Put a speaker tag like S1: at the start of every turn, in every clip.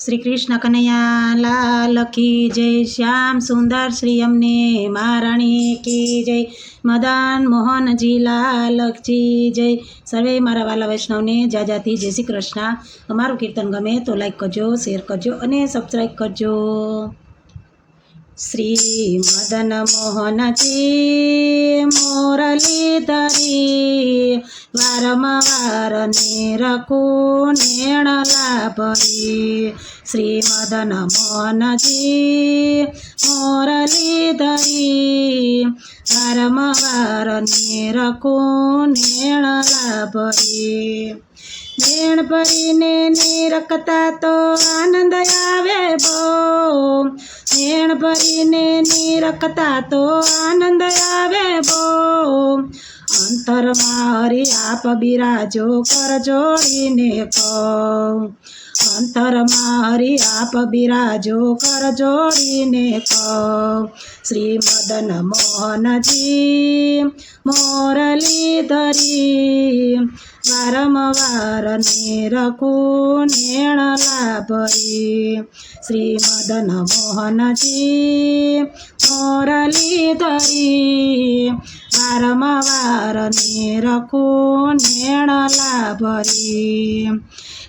S1: श्री कृष्ण कन्हैया लाल की जय। श्याम सुंदर श्री अमने महाराणी की जय। मदन मोहन जी लाल की जय। सर्वे मारा वाला वैष्णव ने जाजाती जय श्री कृष्ण। अमारू कीर्तन गमे तो लाइक करजो, शेर करजो अने सब्सक्राइब करजो। श्री मदन मोहन जी मुरलीधरी वारंवार निरखू नेणला भरी। श्री मदन मोहन जी मुरलीधरी वारंवार निरखू नेणला भरी। नेण भरीने निरखता तो आनंद आवे बो। नेण भरीने निरखता तो आनंद आवे बो। अंतरमा हरि आप बिराजो कर जोड़ीने कहूं। अंतरमा हरि आप बिराजो कर जोड़ीने कहूं। श्री मदन मोहन जी मुरलीधरी वारंवार निरखू नेणला भरी। श्री मदन मोहन जी मुरलीधरी वारंवार निरखू नेणला भरी।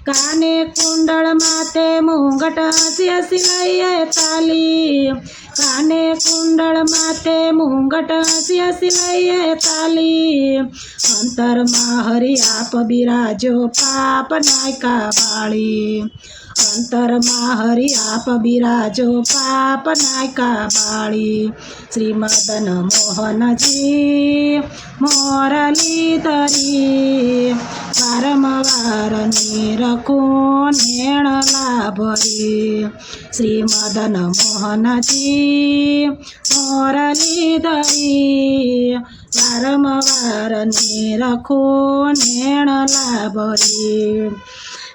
S1: काने कुंडल माथे मुंगट हसी हसी लइए ताली। काने कुंडल माथे मुंगट हसी हसी लइए ताली। अंतर हरि आप बिराजो पाप नायका बाड़ी। अंतर हरि आप बिराजो पाप नायका बाड़ी। श्री मदन मोहन जी मुरलीधरी वारंवार निरखू नेणला भरी। श्री मदन मोहन जी मुरलीधरी वारंवार निरखू नेणला भरी।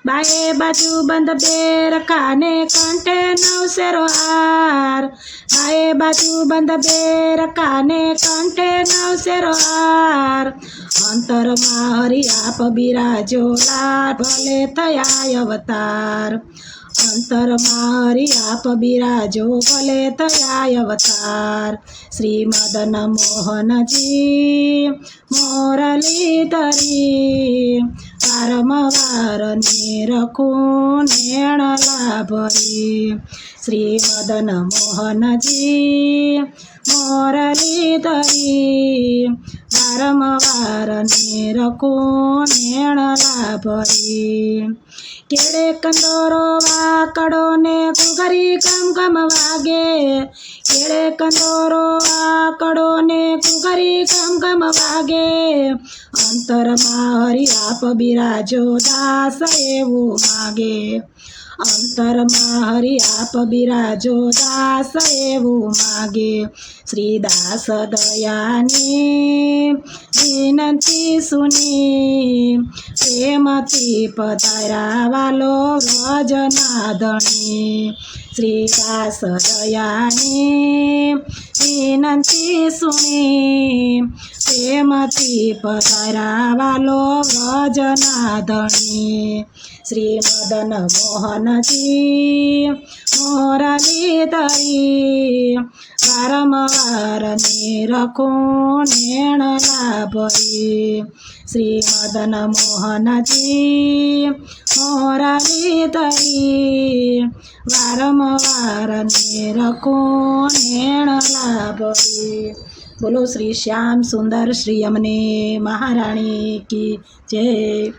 S1: बाए बाजू बंद बेर काने कंठे नवसेरो हार। बाए बाजू बंद बेर काने कंठे नवसेरो हार। अंतर हरि आप बिराजो लाल भले थया अवतार। अंतर हरि आप बिराजो भले थया अवतार। श्री मदन मोहन जी मुरलीधरी वारंवार निरखू नेणला भरी। श्री मदन मोहन जी मुरलीधरी वारंवार निरखू नेणला भरी। केड़े कंदोरो वाकड़ो ने घुघरी गम गम वागे। केड़े कंदोरो वाकड़ो ने घुघरी गम गम वागे। अंतर हरि आप बिराजो दास एवू मागे। अंतर हरि आप बिराजो दास एवू मागे। श्री दास दयानी विनंती सुनी प्रेमथी पधारा वालो व्रजनादनी। श्री दास दयानी विनंती सुनी प्रेमथी पधारा वालो व्रजनादनी। श्री मदन मोहन जी मुरलीधरी वारंवार निरखू नेणला भरी। श्री मदन मोहन जी मुरलीधरी वारंवार निरखू नेणला भरी। बोलो श्री श्याम सुंदर श्री अमने महाराणी की जय।